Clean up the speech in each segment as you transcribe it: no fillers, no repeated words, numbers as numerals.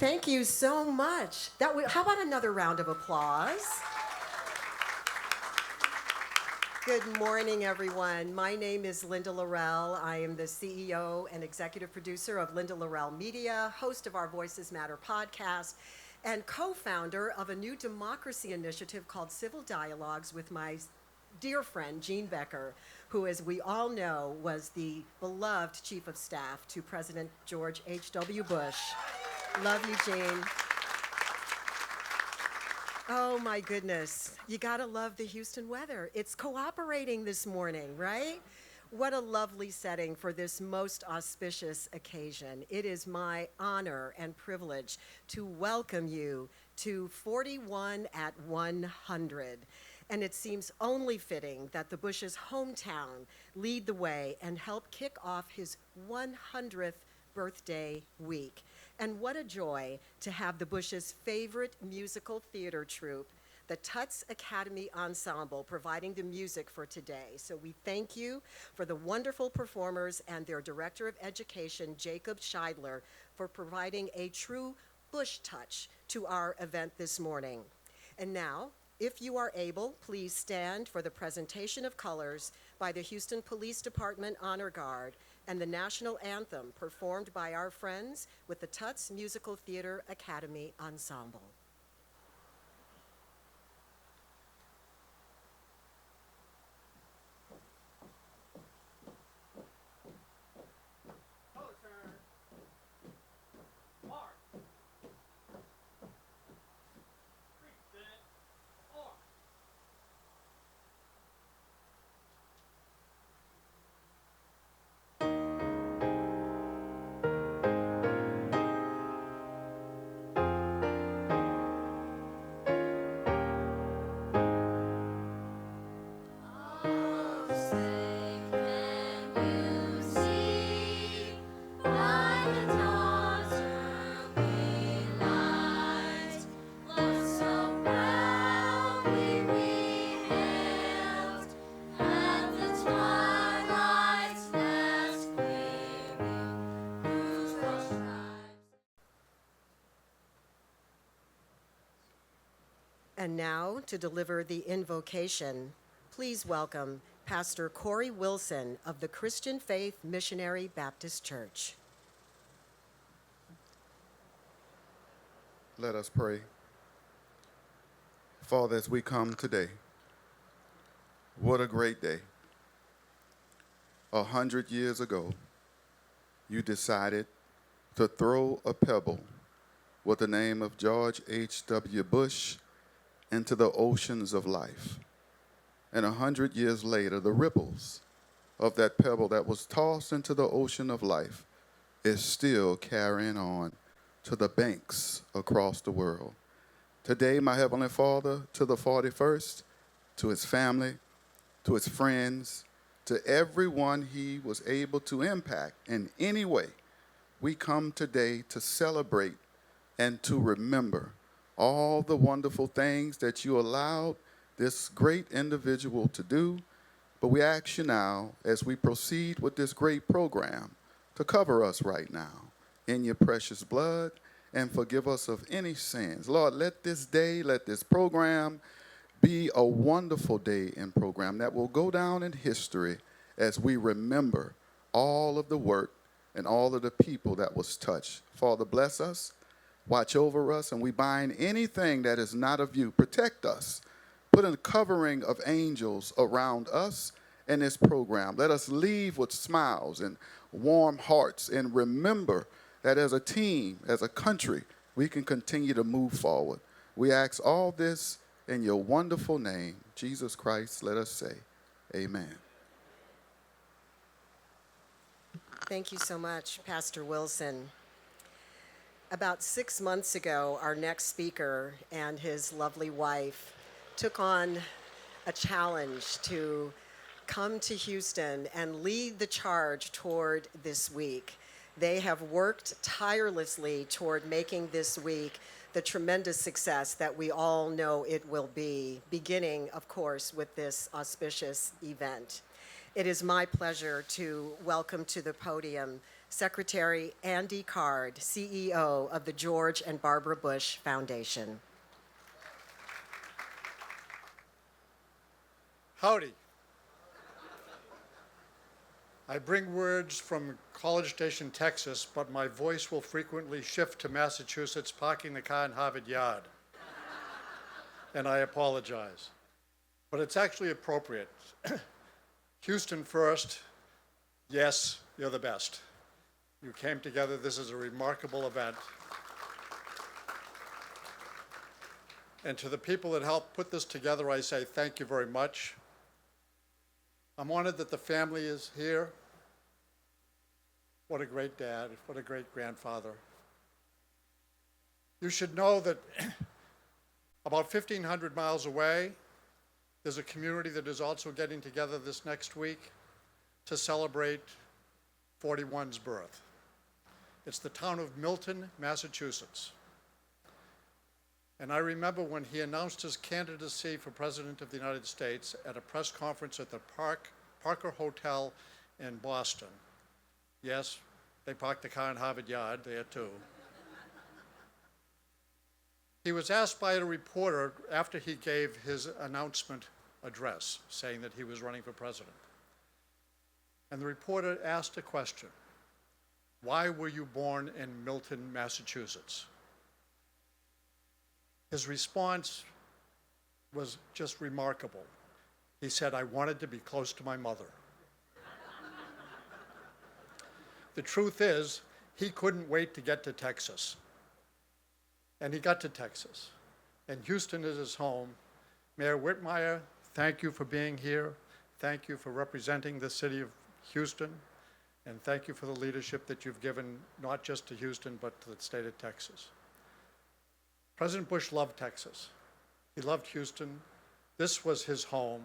Thank you so much. How about another round of applause? Good morning, everyone. My name is Linda Laurel. I am the CEO and executive producer of Linda Laurel Media, host of our Voices Matter podcast, and co-founder of a new democracy initiative called Civil Dialogues with my dear friend, Jean Becker, who, as we all know, was the beloved chief of staff to President George H.W. Bush. Love you, Jean. Oh my goodness, you gotta love the Houston weather. It's cooperating this morning, right? What a lovely setting for this most auspicious occasion. It is my honor and privilege to welcome you to 41 at 100. And it seems only fitting that the Bush's hometown lead the way and help kick off his 100th birthday week. And what a joy to have the Bush's favorite musical theater troupe, the Tuts Academy Ensemble, providing the music for today. So we thank you for the wonderful performers and their Director of Education, Jacob Scheidler, for providing a true Bush touch to our event this morning. And now, if you are able, please stand for the presentation of colors by the Houston Police Department Honor Guard and the national anthem performed by our friends with the Tuts Musical Theater Academy Ensemble. And now, to deliver the invocation, please welcome Pastor Corey Wilson of the Christian Faith Missionary Baptist Church. Let us pray. Father, as we come today, what a great day. 100 years ago, you decided to throw a pebble with the name of George H.W. Bush into the oceans of life. And 100 years later, the ripples of that pebble that was tossed into the ocean of life is still carrying on to the banks across the world. Today, my Heavenly Father, to the 41st, to his family, to his friends, to everyone he was able to impact in any way, we come today to celebrate and to remember all the wonderful things that you allowed this great individual to do. But we ask you now, as we proceed with this great program, to cover us right now in your precious blood and forgive us of any sins. Lord, let this day, let this program be a wonderful day and program that will go down in history as we remember all of the work and all of the people that was touched. Father, bless us. Watch over us, and we bind anything that is not of you. Protect us. Put a covering of angels around us in this program. Let us leave with smiles and warm hearts and remember that as a team, as a country, we can continue to move forward. We ask all this in your wonderful name, Jesus Christ. Let us say, amen. Thank you so much, Pastor Wilson. About 6 months ago, our next speaker and his lovely wife took on a challenge to come to Houston and lead the charge toward this week. They have worked tirelessly toward making this week the tremendous success that we all know it will be, beginning, of course, with this auspicious event. It is my pleasure to welcome to the podium Secretary Andy Card, CEO of the George and Barbara Bush Foundation. Howdy. I bring words from College Station, Texas, but my voice will frequently shift to Massachusetts, parking the car in Harvard Yard. And I apologize. But it's actually appropriate. Houston first, yes, you're the best. You came together. This is a remarkable event. And to the people that helped put this together, I say thank you very much. I'm honored that the family is here. What a great dad, what a great grandfather. You should know that about 1,500 miles away, there's a community that is also getting together this next week to celebrate 41's birth. It's the town of Milton, Massachusetts. And I remember when he announced his candidacy for President of the United States at a press conference at the Parker Hotel in Boston. Yes, they parked the car in Harvard Yard there too. He was asked by a reporter after he gave his announcement address saying that he was running for president. And the reporter asked a question: why were you born in Milton, Massachusetts? His response was just remarkable. He said, I wanted to be close to my mother. The truth is, he couldn't wait to get to Texas. And he got to Texas. And Houston is his home. Mayor Whitmire, thank you for being here. Thank you for representing the city of Houston. And thank you for the leadership that you've given, not just to Houston, but to the state of Texas. President Bush loved Texas. He loved Houston. This was his home.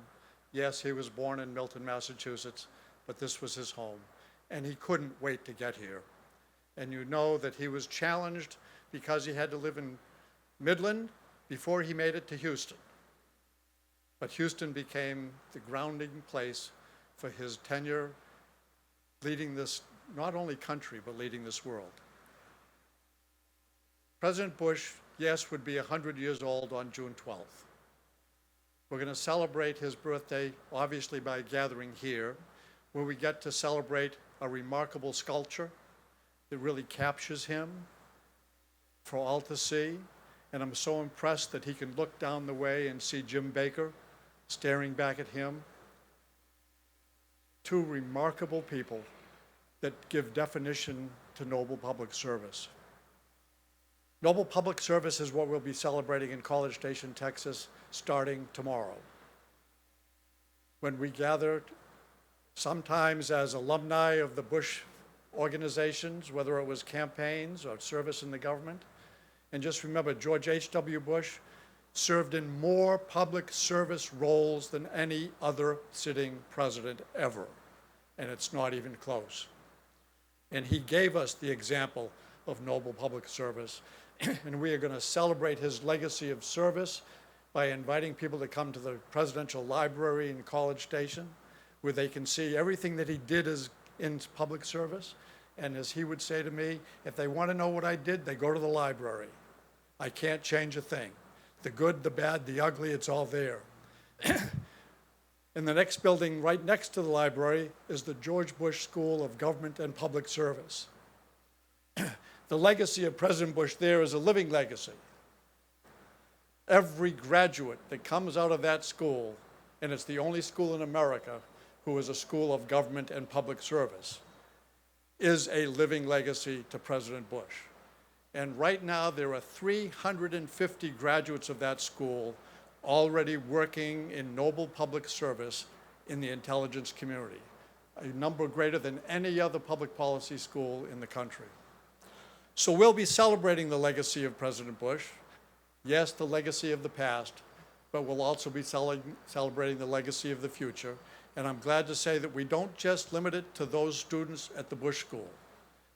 Yes, he was born in Milton, Massachusetts, but this was his home. And he couldn't wait to get here. And you know that he was challenged because he had to live in Midland before he made it to Houston. But Houston became the grounding place for his tenure leading this, not only country, but leading this world. President Bush, yes, would be 100 years old on June 12th. We're going to celebrate his birthday, obviously, by gathering here, where we get to celebrate a remarkable sculpture that really captures him for all to see. And I'm so impressed that he can look down the way and see Jim Baker staring back at him. Two remarkable people that give definition to noble public service. Noble public service is what we'll be celebrating in College Station, Texas, starting tomorrow. When we gather, sometimes as alumni of the Bush organizations, whether it was campaigns or service in the government. And just remember, George H.W. Bush served in more public service roles than any other sitting president ever. And it's not even close. And he gave us the example of noble public service. And we are going to celebrate his legacy of service by inviting people to come to the Presidential Library in College Station, where they can see everything that he did as in public service. And as he would say to me, if they want to know what I did, they go to the library. I can't change a thing. The good, the bad, the ugly, it's all there. In the next building right next to the library is the George Bush School of Government and Public Service. The legacy of President Bush there is a living legacy. Every graduate that comes out of that school, and it's the only school in America who is a school of government and public service, is a living legacy to President Bush. And right now there are 350 graduates of that school already working in noble public service in the intelligence community, a number greater than any other public policy school in the country. So we'll be celebrating the legacy of President Bush, yes, the legacy of the past, but we'll also be celebrating the legacy of the future. And I'm glad to say that we don't just limit it to those students at the Bush School.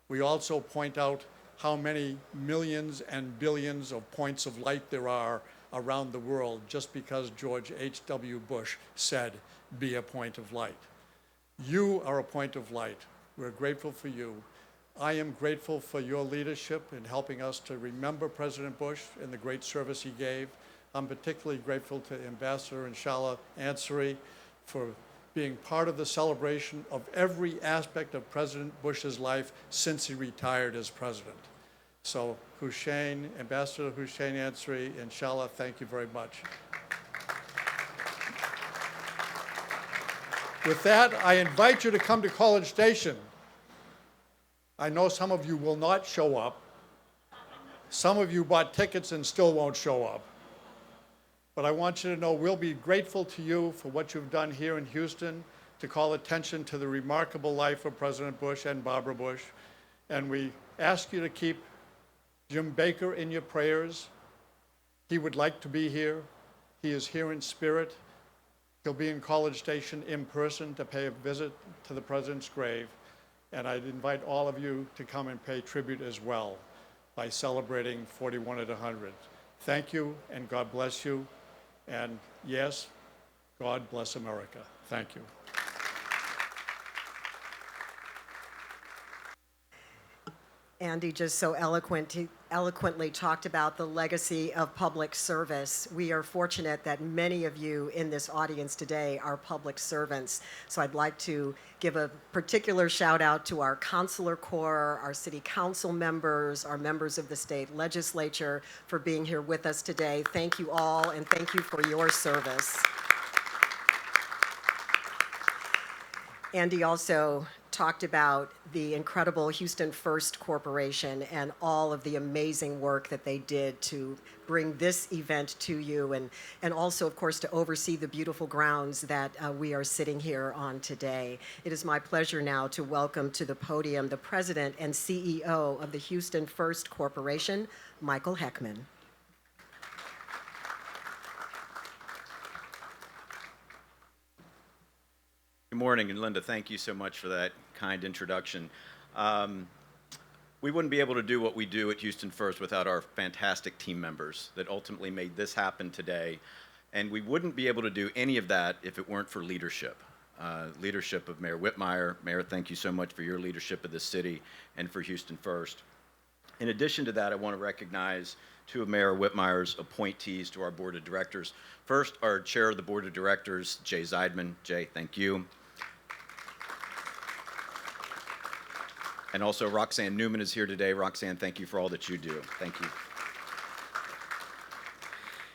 We also point out how many millions and billions of points of light there are around the world just because George H.W. Bush said, be a point of light. You are a point of light. We're grateful for you. I am grateful for your leadership in helping us to remember President Bush and the great service he gave. I'm particularly grateful to Ambassador Inshallah Ansari for being part of the celebration of every aspect of President Bush's life since he retired as president. So Hussein, Ambassador Hussein Ansari, Inshallah, thank you very much. With that, I invite you to come to College Station. I know some of you will not show up. Some of you bought tickets and still won't show up. But I want you to know we'll be grateful to you for what you've done here in Houston to call attention to the remarkable life of President Bush and Barbara Bush. And we ask you to keep Jim Baker in your prayers. He would like to be here. He is here in spirit. He'll be in College Station in person to pay a visit to the president's grave. And I'd invite all of you to come and pay tribute as well by celebrating 41 at 100. Thank you, and God bless you. And yes, God bless America. Thank you. Andy just so eloquently talked about the legacy of public service. We are fortunate that many of you in this audience today are public servants. So I'd like to give a particular shout out to our consular corps, our city council members, our members of the state legislature for being here with us today. Thank you all, and thank you for your service. Andy also talked about the incredible Houston First Corporation and all of the amazing work that they did to bring this event to you, and also, of course, to oversee the beautiful grounds that we are sitting here on today. It is my pleasure now to welcome to the podium the President and CEO of the Houston First Corporation, Michael Heckman. Good morning, and Linda, thank you so much for that kind introduction. We wouldn't be able to do what we do at Houston First without our fantastic team members that ultimately made this happen today. And we wouldn't be able to do any of that if it weren't for leadership. Leadership of Mayor Whitmire. Mayor, thank you so much for your leadership of this city and for Houston First. In addition to that, I want to recognize two of Mayor Whitmire's appointees to our board of directors. First, our chair of the board of directors, Jay Zeidman. Jay, thank you. And also Roxanne Newman is here today. Roxanne, thank you for all that you do. Thank you.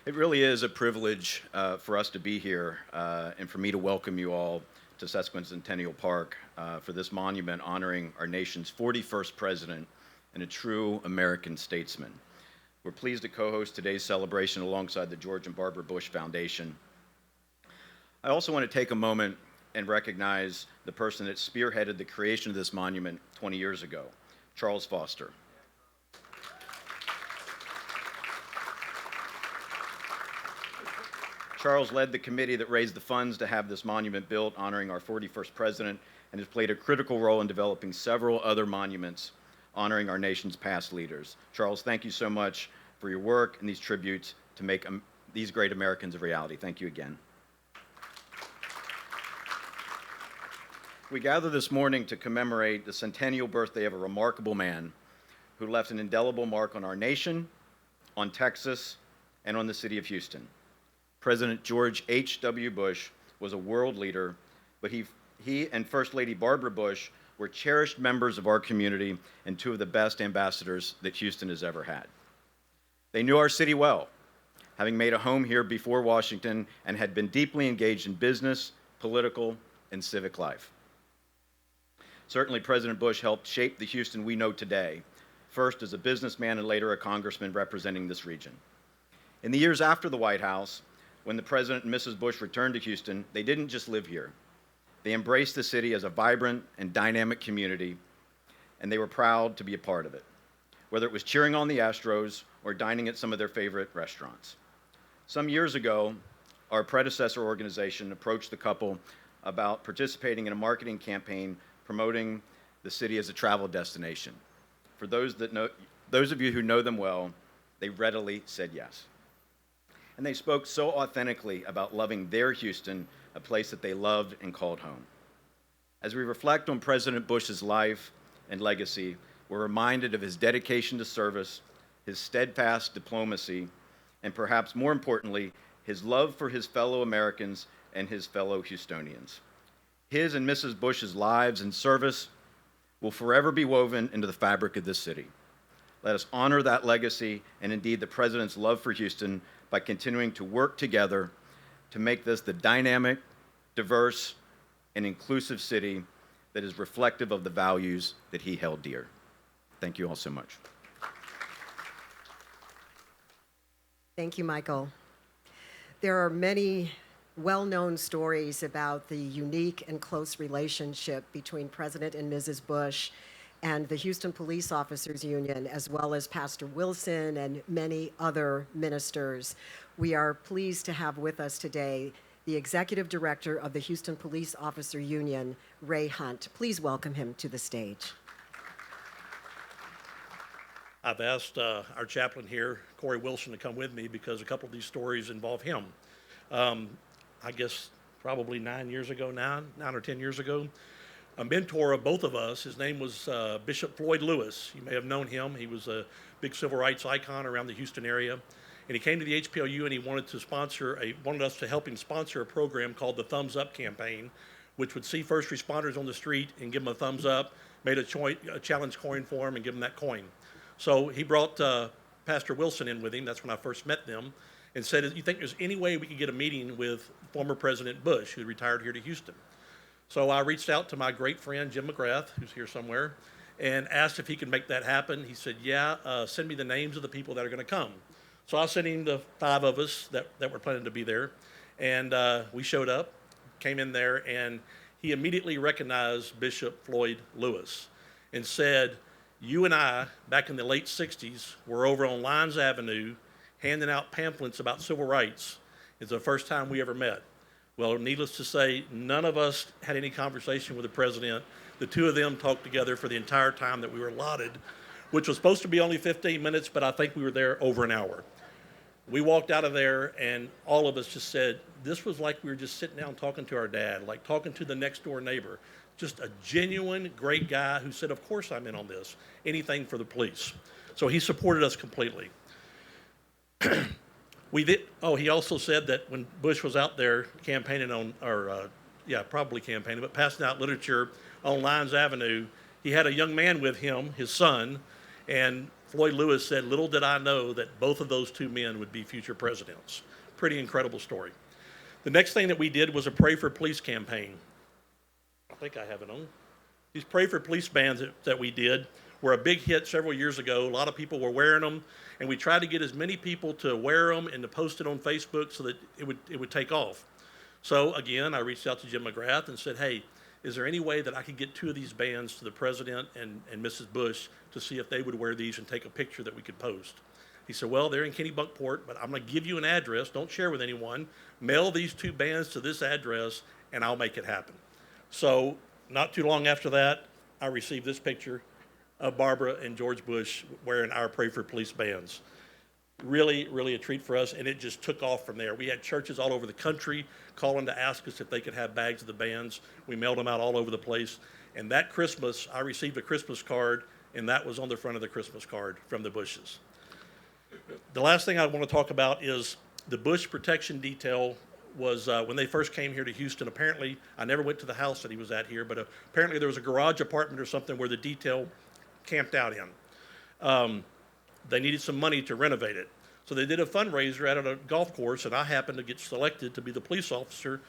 It really is a privilege for us to be here and for me to welcome you all to Sesquicentennial Park for this monument honoring our nation's 41st president and a true American statesman. We're pleased to co-host today's celebration alongside the George and Barbara Bush Foundation. I also want to take a moment and recognize the person that spearheaded the creation of this monument 20 years ago, Charles Foster. Charles led the committee that raised the funds to have this monument built honoring our 41st president and has played a critical role in developing several other monuments honoring our nation's past leaders. Charles, thank you so much for your work and these tributes to make these great Americans a reality. Thank you again. We gather this morning to commemorate the centennial birthday of a remarkable man who left an indelible mark on our nation, on Texas, and on the city of Houston. President George H.W. Bush was a world leader, but he and First Lady Barbara Bush were cherished members of our community and two of the best ambassadors that Houston has ever had. They knew our city well, having made a home here before Washington and had been deeply engaged in business, political, and civic life. Certainly, President Bush helped shape the Houston we know today, first as a businessman and later a congressman representing this region. In the years after the White House, when the President and Mrs. Bush returned to Houston, they didn't just live here. They embraced the city as a vibrant and dynamic community, and they were proud to be a part of it, whether it was cheering on the Astros or dining at some of their favorite restaurants. Some years ago, our predecessor organization approached the couple about participating in a marketing campaign promoting the city as a travel destination. For those of you who know them well, they readily said yes. And they spoke so authentically about loving their Houston, a place that they loved and called home. As we reflect on President Bush's life and legacy, we're reminded of his dedication to service, his steadfast diplomacy, and perhaps more importantly, his love for his fellow Americans and his fellow Houstonians. His and Mrs. Bush's lives and service will forever be woven into the fabric of this city. Let us honor that legacy and indeed the President's love for Houston by continuing to work together to make this the dynamic, diverse, and inclusive city that is reflective of the values that he held dear. Thank you all so much. Thank you, Michael. There are many well-known stories about the unique and close relationship between President and Mrs. Bush and the Houston Police Officers Union, as well as Pastor Wilson and many other ministers. We are pleased to have with us today the Executive Director of the Houston Police Officer Union, Ray Hunt. Please welcome him to the stage. I've asked our chaplain here, Corey Wilson, to come with me because a couple of these stories involve him. I guess probably 9 years ago now, 9 or 10 years ago, a mentor of both of us, his name was Bishop Floyd Lewis. You may have known him. He was a big civil rights icon around the Houston area. And he came to the HPLU and he wanted us to help him sponsor a program called the Thumbs Up Campaign, which would see first responders on the street and give them a thumbs up, made a challenge coin for them and give them that coin. So he brought Pastor Wilson in with him. That's when I first met them, and said, "You think there's any way we could get a meeting with former President Bush, who retired here to Houston?" So I reached out to my great friend, Jim McGrath, who's here somewhere, and asked if he could make that happen. He said, "Yeah, send me the names of the people that are going to come." So I sent him the 5 of us that were planning to be there, and we showed up, came in there, and he immediately recognized Bishop Floyd Lewis and said, "You and I, back in the late 60s, were over on Lyons Avenue handing out pamphlets about civil rights. It's the first time we ever met." Well, needless to say, none of us had any conversation with the president. The two of them talked together for the entire time that we were allotted, which was supposed to be only 15 minutes, but I think we were there over an hour. We walked out of there, and all of us just said, this was like we were just sitting down talking to our dad, like talking to the next door neighbor. Just a genuine, great guy who said, "Of course I'm in on this, anything for the police." So he supported us completely. He also said that when Bush was out there campaigning on, probably campaigning, but passing out literature on Lyons Avenue, he had a young man with him, his son, and Floyd Lewis said, "Little did I know that both of those two men would be future presidents." Pretty incredible story. The next thing that we did was a Pray for Police campaign. I think I have it on. These Pray for Police bands that we did were a big hit several years ago. A lot of people were wearing them, and we tried to get as many people to wear them and to post it on Facebook so that it would take off. So again, I reached out to Jim McGrath and said, "Hey, is there any way that I could get 2 of these bands to the president and Mrs. Bush to see if they would wear these and take a picture that we could post?" He said, "Well, they're in Kennebunkport, but I'm going to give you an address. Don't share with anyone. Mail these 2 bands to this address, and I'll make it happen." So not too long after that, I received this picture of Barbara and George Bush wearing our Pray for Police bands. Really, really a treat for us, and it just took off from there. We had churches all over the country calling to ask us if they could have bags of the bands. We mailed them out all over the place. And that Christmas, I received a Christmas card, and that was on the front of the Christmas card from the Bushes. The last thing I want to talk about is the Bush Protection Detail was when they first came here to Houston. Apparently, I never went to the house that he was at here, but apparently there was a garage apartment or something where the detail camped out in. They needed some money to renovate it. So they did a fundraiser out at a golf course, and I happened to get selected to be the police officer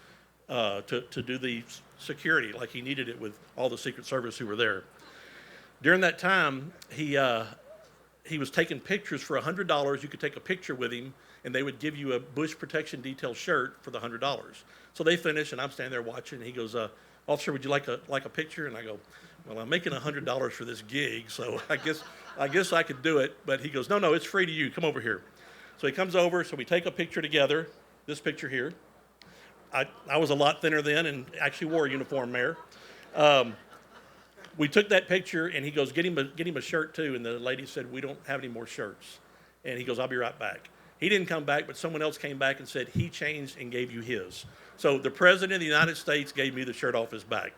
to do the security, like he needed it with all the Secret Service who were there. During that time, he was taking pictures for $100. You could take a picture with him, and they would give you a Bush Protection Detail shirt for the $100. So they finished, and I'm standing there watching, and he goes, "Officer, would you like a picture?" And I go, "Well, I'm making $100 for this gig, so I guess I could do it." But he goes, No, it's free to you. Come over here." So he comes over, so we take a picture together, this picture here. I was a lot thinner then and actually wore a uniform there. We took that picture, and he goes, get him a shirt too. And the lady said, "We don't have any more shirts." And he goes, "I'll be right back." He didn't come back, but someone else came back and said he changed and gave you his. So the President of the United States gave me the shirt off his back.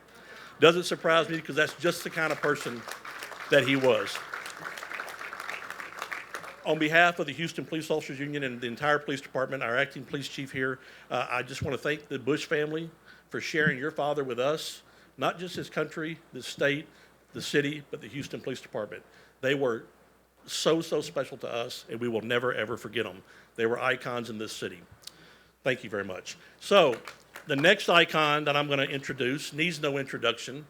Doesn't surprise me because that's just the kind of person that he was. On behalf of the Houston Police Officers Union and the entire police department, our acting police chief here, I just want to thank the Bush family for sharing your father with us, not just his country, the state, the city, but the Houston Police Department. They were so special to us, and we will never, ever forget them. They were icons in this city. Thank you very much. So the next icon that I'm going to introduce needs no introduction.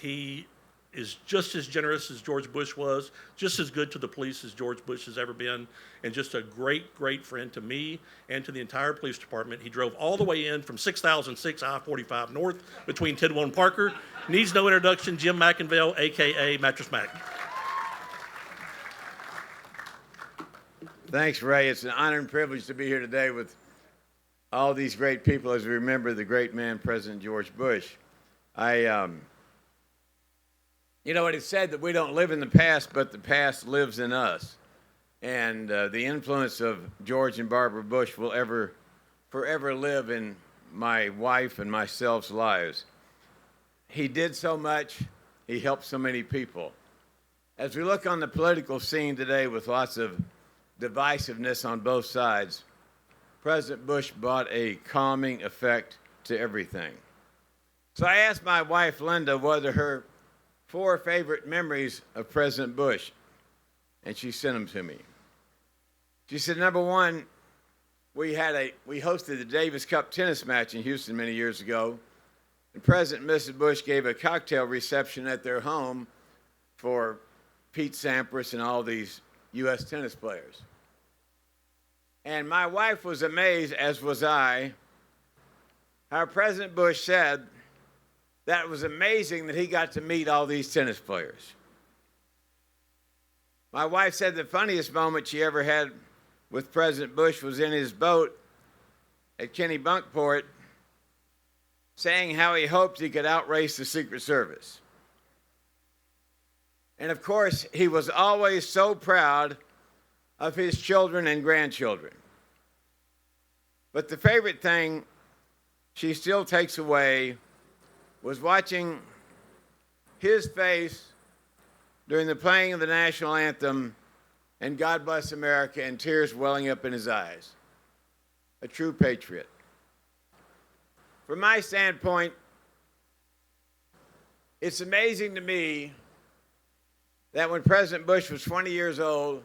He is just as generous as George Bush was, just as good to the police as George Bush has ever been, and just a great friend to me and to the entire police department. He drove all the way in from 6006 I-45 North between Tidwell and Parker. Needs no introduction, Jim McInville, AKA Mattress Mac. Thanks, Ray. It's an honor and privilege to be here today with all these great people as we remember the great man, President George Bush. You know what it said, that we don't live in the past, but the past lives in us. And the influence of George and Barbara Bush will forever live in my wife and myself's lives. He did so much. He helped so many people. As we look on the political scene today with lots of divisiveness on both sides, President Bush brought a calming effect to everything. So I asked my wife, Linda, what are her 4 favorite memories of President Bush, and she sent them to me. She said, number 1, we hosted the Davis Cup tennis match in Houston many years ago, and President and Mrs. Bush gave a cocktail reception at their home for Pete Sampras and all these U.S. tennis players. And my wife was amazed, as was I, how President Bush said that it was amazing that he got to meet all these tennis players. My wife said the funniest moment she ever had with President Bush was in his boat at Kennebunkport, saying how he hoped he could outrace the Secret Service. And of course, he was always so proud of his children and grandchildren. But the favorite thing she still takes away was watching his face during the playing of the national anthem and God Bless America, and tears welling up in his eyes. A true patriot. From my standpoint, it's amazing to me that when President Bush was 20 years old,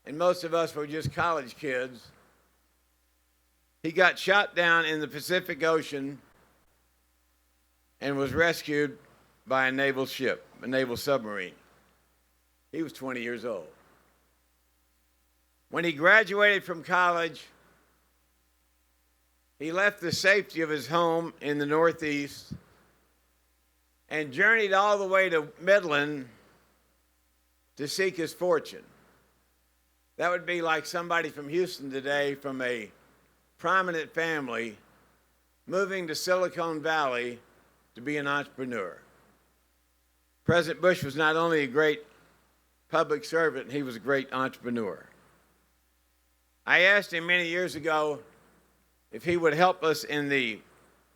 and most of us were just college kids, he got shot down in the Pacific Ocean and was rescued by a naval ship, a naval submarine. He was 20 years old. When he graduated from college, he left the safety of his home in the Northeast and journeyed all the way to Midland to seek his fortune. That would be like somebody from Houston today, from a prominent family, moving to Silicon Valley to be an entrepreneur. President Bush was not only a great public servant, he was a great entrepreneur. I asked him many years ago if he would help us in the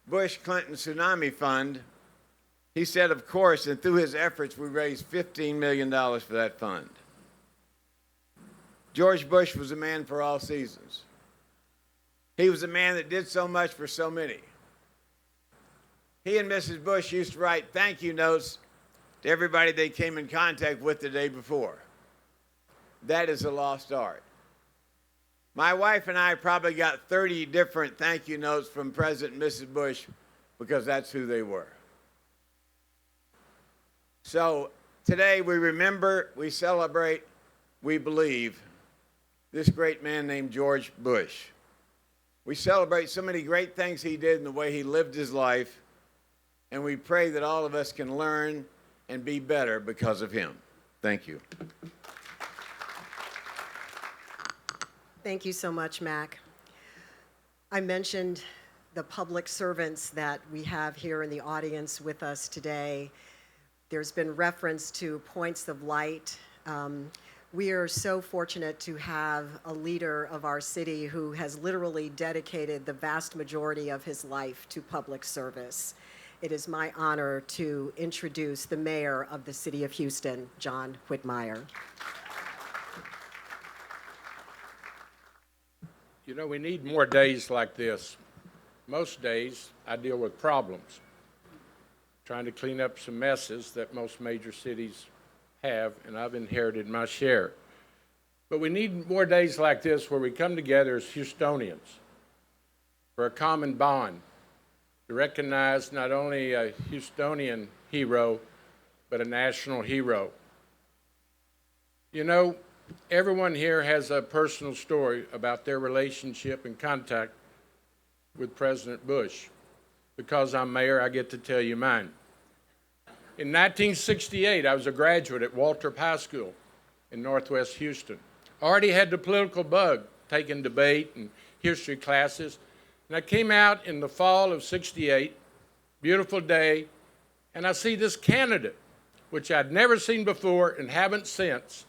Bush-Clinton Tsunami Fund. He said, of course, and through his efforts, we raised $15 million for that fund. George Bush was a man for all seasons. He was a man that did so much for so many. He and Mrs. Bush used to write thank you notes to everybody they came in contact with the day before. That is a lost art. My wife and I probably got 30 different thank you notes from President and Mrs. Bush because that's who they were. So today we remember, we celebrate, we believe this great man named George Bush. We celebrate so many great things he did in the way he lived his life, and we pray that all of us can learn and be better because of him. Thank you. Thank you so much, Mac. I mentioned the public servants that we have here in the audience with us today. There's been reference to points of light. We are so fortunate to have a leader of our city who has literally dedicated the vast majority of his life to public service. it is my honor to introduce the mayor of the city of Houston, John Whitmire. You know, we need more days like this. Most days, I deal with problems, trying to clean up some messes that most major cities have, and I've inherited my share. But we need more days like this where we come together as Houstonians for a common bond to recognize not only a Houstonian hero, but a national hero. You know, everyone here has a personal story about their relationship and contact with President Bush. Because I'm mayor, I get to tell you mine. In 1968, I was a graduate at Waltrip High School in Northwest Houston. I already had the political bug, taking debate and history classes. And I came out in the fall of '68, beautiful day, and I see this candidate, which I'd never seen before and haven't since.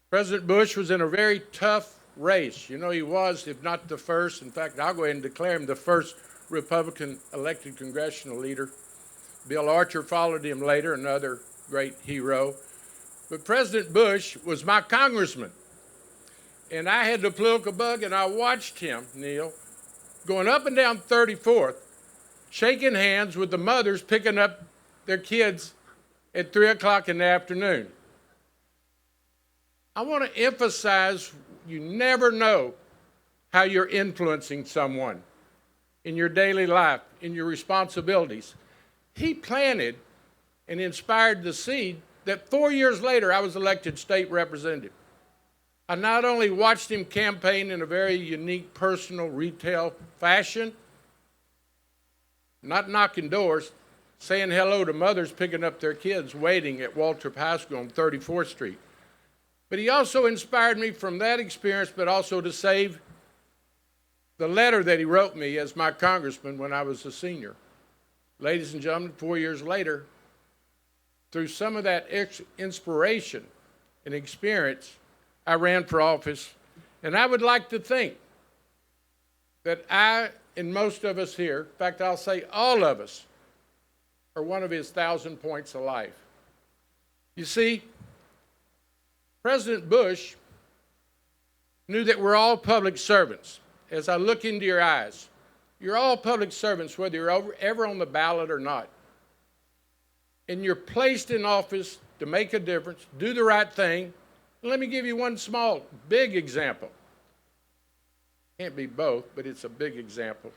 President Bush was in a very tough race. You know, he was, if not the first, in fact, I'll go ahead and declare him the first Republican elected congressional leader. Bill Archer followed him later, another great hero. But President Bush was my congressman. And I had the political bug, and I watched him, Neil, going up and down 34th, shaking hands with the mothers picking up their kids at 3 o'clock in the afternoon. I want to emphasize, you never know how you're influencing someone in your daily life, in your responsibilities. He planted and inspired the seed that 4 years later I was elected state representative. I not only watched him campaign in a very unique, personal, retail fashion, not knocking doors, saying hello to mothers picking up their kids waiting at Waltrip High School on 34th Street. But he also inspired me from that experience, but also to save the letter that he wrote me as my congressman when I was a senior. Ladies and gentlemen, 4 years later, through some of that inspiration and experience, I ran for office, and I would like to think that I and most of us here, in fact, I'll say all of us, are one of his 1,000 points of life. You see, President Bush knew that we're all public servants. As I look into your eyes, you're all public servants, whether you're ever on the ballot or not. And you're placed in office to make a difference, do the right thing. Let me give you one small, big example. Can't be both, but it's a big example.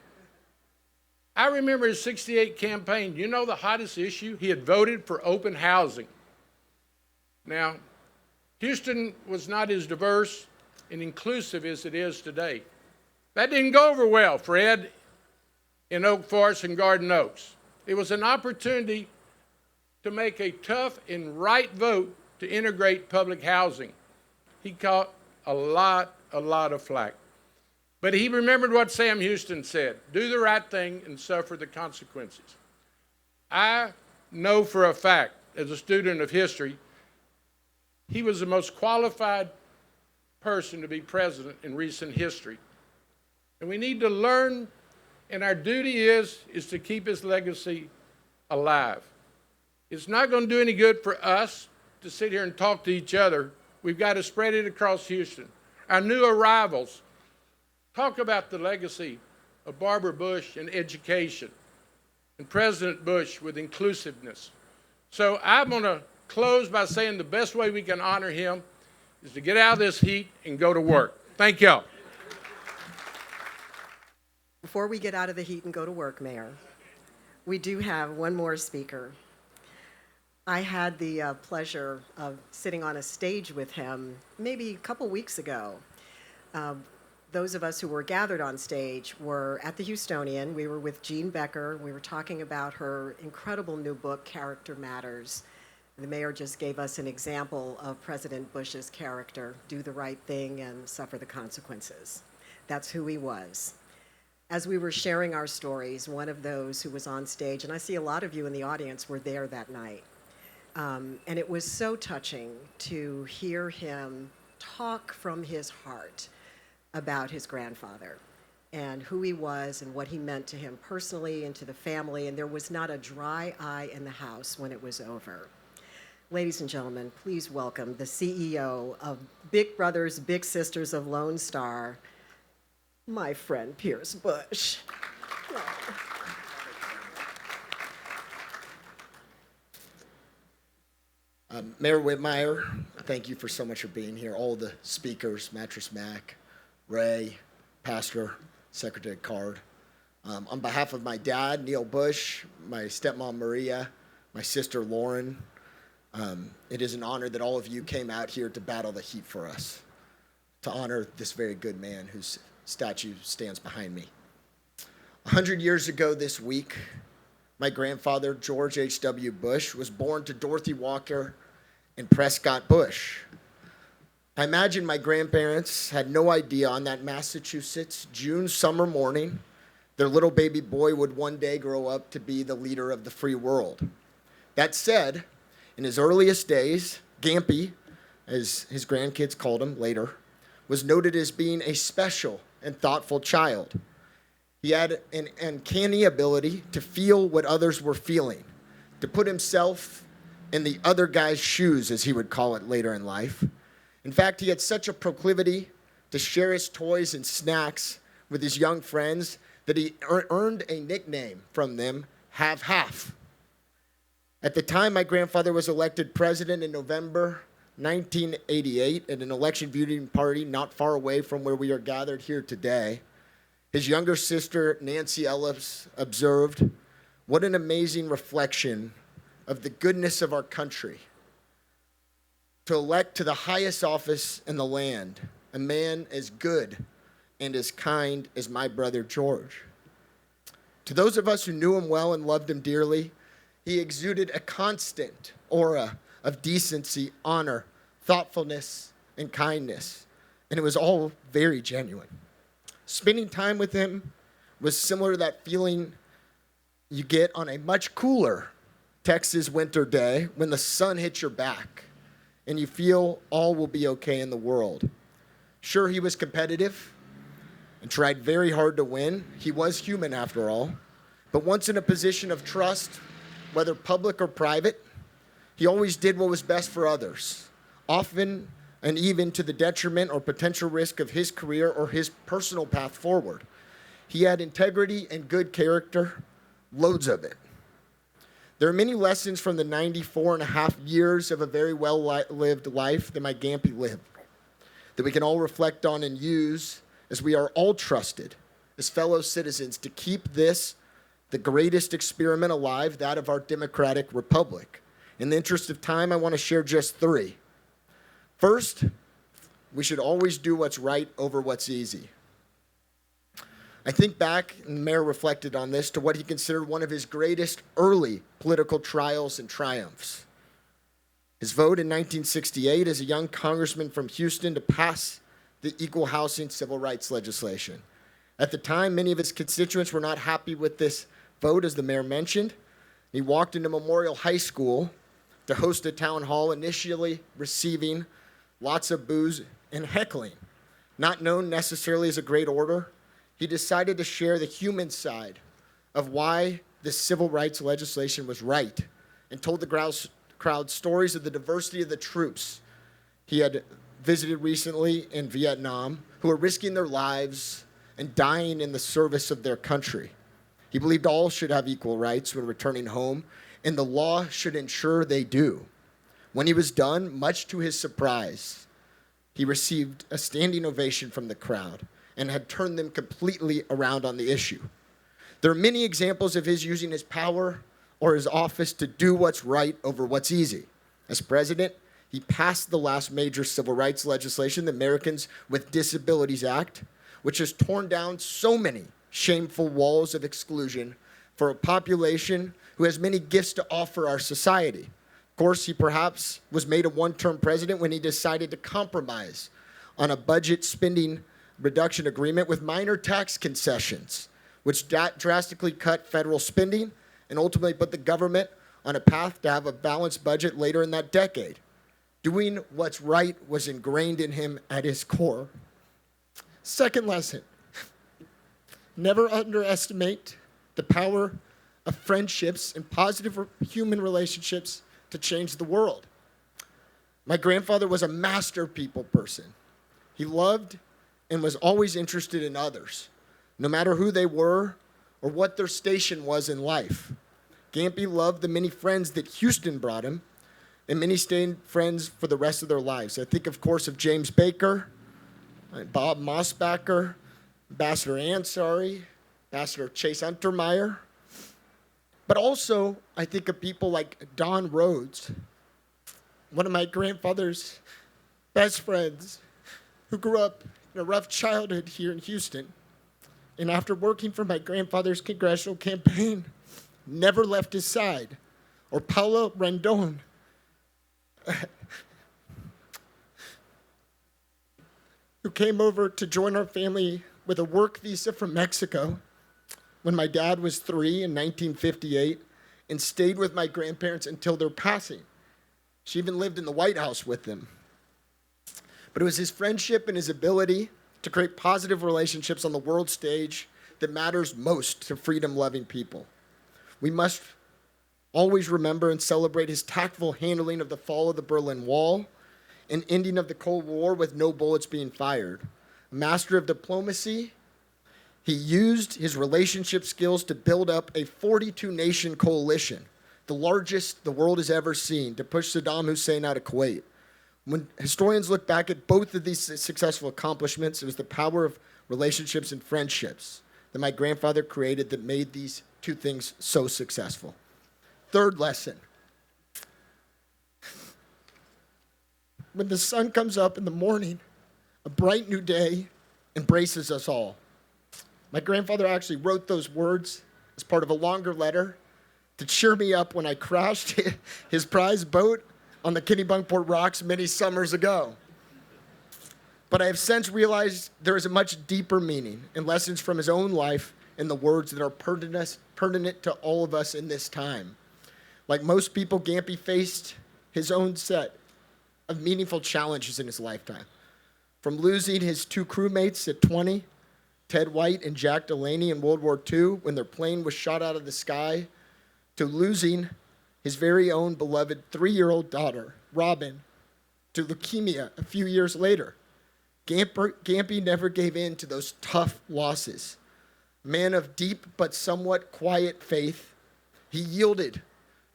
I remember his '68 campaign. You know the hottest issue? He had voted for open housing. Now, Houston was not as diverse and inclusive as it is today. That didn't go over well for Ed in Oak Forest and Garden Oaks. It was an opportunity to make a tough and right vote to integrate public housing. He caught a lot of flack. But he remembered what Sam Houston said, do the right thing and suffer the consequences. I know for a fact, as a student of history, he was the most qualified person to be president in recent history. And we need to learn, and our duty is to keep his legacy alive. It's not going to do any good for us to sit here and talk to each other. We've got to spread it across Houston. Our new arrivals, talk about the legacy of Barbara Bush in education and President Bush with inclusiveness. So I'm going to close by saying the best way we can honor him is to get out of this heat and go to work. Thank y'all. Before we get out of the heat and go to work, Mayor, we do have one more speaker. I had the pleasure of sitting on a stage with him maybe a couple weeks ago. Those of us who were gathered on stage were at the Houstonian. We were with Jean Becker. We were talking about her incredible new book, Character Matters. The mayor just gave us an example of President Bush's character, do the right thing and suffer the consequences. That's who he was. As we were sharing our stories, one of those who was on stage, and I see a lot of you in the audience were there that night, and it was so touching to hear him talk from his heart about his grandfather and who he was and what he meant to him personally and to the family, and there was not a dry eye in the house when it was over. Ladies and gentlemen, please welcome the CEO of Big Brothers Big Sisters of Lone Star, my friend Pierce Bush. Mayor Whitmire, thank you for so much for being here. All the speakers, Mattress Mac, Ray, Pastor, Secretary Card. On behalf of my dad, Neil Bush, my stepmom, Maria, my sister, Lauren, it is an honor that all of you came out here to battle the heat for us, to honor this very good man whose statue stands behind me. 100 years ago this week, my grandfather, George H.W. Bush, was born to Dorothy Walker and Prescott Bush. I imagine my grandparents had no idea on that Massachusetts June summer morning their little baby boy would one day grow up to be the leader of the free world. That said, in his earliest days, Gampy, as his grandkids called him later, was noted as being a special and thoughtful child. He had an uncanny ability to feel what others were feeling, to put himself in the other guy's shoes, as he would call it later in life. In fact, he had such a proclivity to share his toys and snacks with his young friends that he earned a nickname from them, Have Half. At the time my grandfather was elected president in November 1988 at an election viewing party not far away from where we are gathered here today, his younger sister, Nancy Ellis, observed, "What an amazing reflection of the goodness of our country. To elect to the highest office in the land a man as good and as kind as my brother George." To those of us who knew him well and loved him dearly, he exuded a constant aura of decency, honor, thoughtfulness, and kindness, and it was all very genuine. Spending time with him was similar to that feeling you get on a much cooler Texas winter day when the sun hits your back and you feel all will be okay in the world. Sure, he was competitive and tried very hard to win. He was human after all. But once in a position of trust, whether public or private, he always did what was best for others, often and even to the detriment or potential risk of his career or his personal path forward. He had integrity and good character, loads of it. There are many lessons from the 94 and a half years of a very well-lived life that my Gampy lived that we can all reflect on and use as we are all trusted as fellow citizens to keep this the greatest experiment alive, that of our democratic republic. In the interest of time, I want to share just three. First, we should always do what's right over what's easy. I think back, and the mayor reflected on this, to what he considered one of his greatest early political trials and triumphs. His vote in 1968 as a young congressman from Houston to pass the equal housing civil rights legislation. At the time, many of his constituents were not happy with this vote, as the mayor mentioned. He walked into Memorial High School to host a town hall, initially receiving lots of boos and heckling. Not known necessarily as a great orator, he decided to share the human side of why this civil rights legislation was right and told the crowd stories of the diversity of the troops he had visited recently in Vietnam who were risking their lives and dying in the service of their country. He believed all should have equal rights when returning home, and the law should ensure they do. When he was done, much to his surprise, he received a standing ovation from the crowd and had turned them completely around on the issue. There are many examples of his using his power or his office to do what's right over what's easy. As president, he passed the last major civil rights legislation, the Americans with Disabilities Act, which has torn down so many shameful walls of exclusion for a population who has many gifts to offer our society. Of course, he perhaps was made a one-term president when he decided to compromise on a budget spending reduction agreement with minor tax concessions, which drastically cut federal spending and ultimately put the government on a path to have a balanced budget later in that decade. Doing what's right was ingrained in him at his core. Second lesson, Never underestimate the power of friendships and positive human relationships to change the world. My grandfather was a master people person. He loved and was always interested in others, no matter who they were or what their station was in life. Gampy loved the many friends that Houston brought him, and many stayed friends for the rest of their lives. I think, of course, of James Baker, Bob Mossbacher, Ambassador Ansari, Ambassador Chase Untermeyer. But also, I think of people like Don Rhodes, one of my grandfather's best friends, who grew up in a rough childhood here in Houston. And after working for my grandfather's congressional campaign, never left his side. Or Paulo Rendon, who came over to join our family with a work visa from Mexico when my dad was 3 in 1958 and stayed with my grandparents until their passing. She even lived in the White House with them. But it was his friendship and his ability to create positive relationships on the world stage that matters most to freedom-loving people. We must always remember and celebrate his tactful handling of the fall of the Berlin Wall and ending of the Cold War with no bullets being fired. A master of diplomacy, he used his relationship skills to build up a 42-nation coalition, the largest the world has ever seen, to push Saddam Hussein out of Kuwait. When historians look back at both of these successful accomplishments, it was the power of relationships and friendships that my grandfather created that made these two things so successful. Third lesson. When the sun comes up in the morning, a bright new day embraces us all. My grandfather actually wrote those words as part of a longer letter to cheer me up when I crashed his prize boat on the Kennebunkport Rocks many summers ago. But I have since realized there is a much deeper meaning and lessons from his own life in the words that are pertinent to all of us in this time. Like most people, Gampy faced his own set of meaningful challenges in his lifetime. From losing his 2 crewmates at 20, Ted White and Jack Delaney in World War II when their plane was shot out of the sky, to losing his very own beloved 3-year-old daughter, Robin, to leukemia a few years later. Gampy never gave in to those tough losses. Man of deep but somewhat quiet faith, he yielded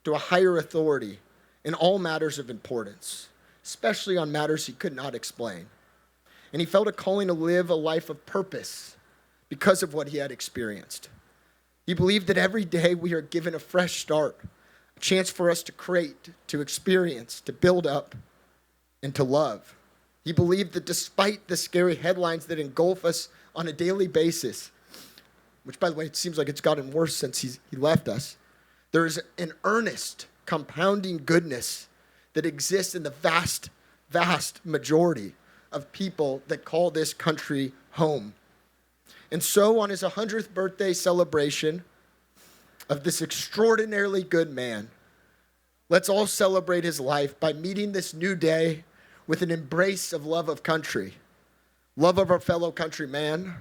to a higher authority in all matters of importance, especially on matters he could not explain. And he felt a calling to live a life of purpose because of what he had experienced. He believed that every day we are given a fresh start, a chance for us to create, to experience, to build up, and to love. He believed that despite the scary headlines that engulf us on a daily basis, which, by the way, it seems like it's gotten worse since he left us, there is an earnest, compounding goodness that exists in the vast, vast majority of people that call this country home. And so, on his 100th birthday celebration of this extraordinarily good man, let's all celebrate his life by meeting this new day with an embrace of love of country, love of our fellow countryman,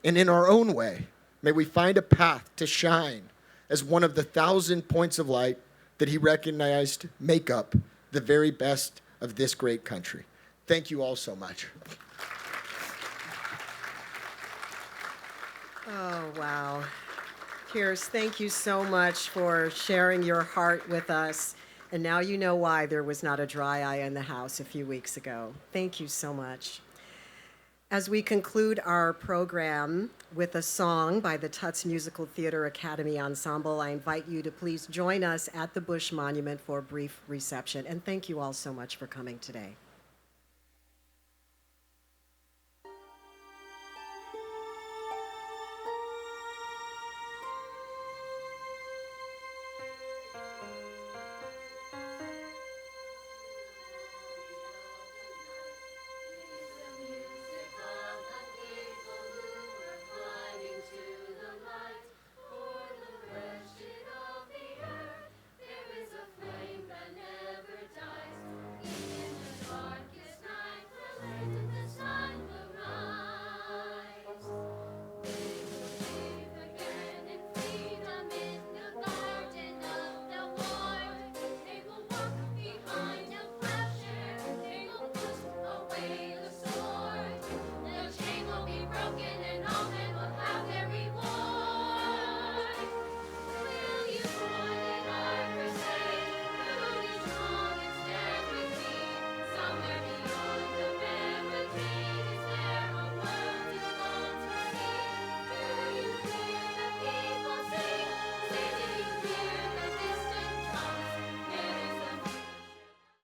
and in our own way, may we find a path to shine as one of the 1,000 points of light that he recognized make up the very best of this great country. Thank you all so much. Oh, wow. Pierce, thank you so much for sharing your heart with us. And now you know why there was not a dry eye in the house a few weeks ago. Thank you so much. As we conclude our program with a song by the Tuts Musical Theater Academy Ensemble, I invite you to please join us at the Bush Monument for a brief reception. And thank you all so much for coming today.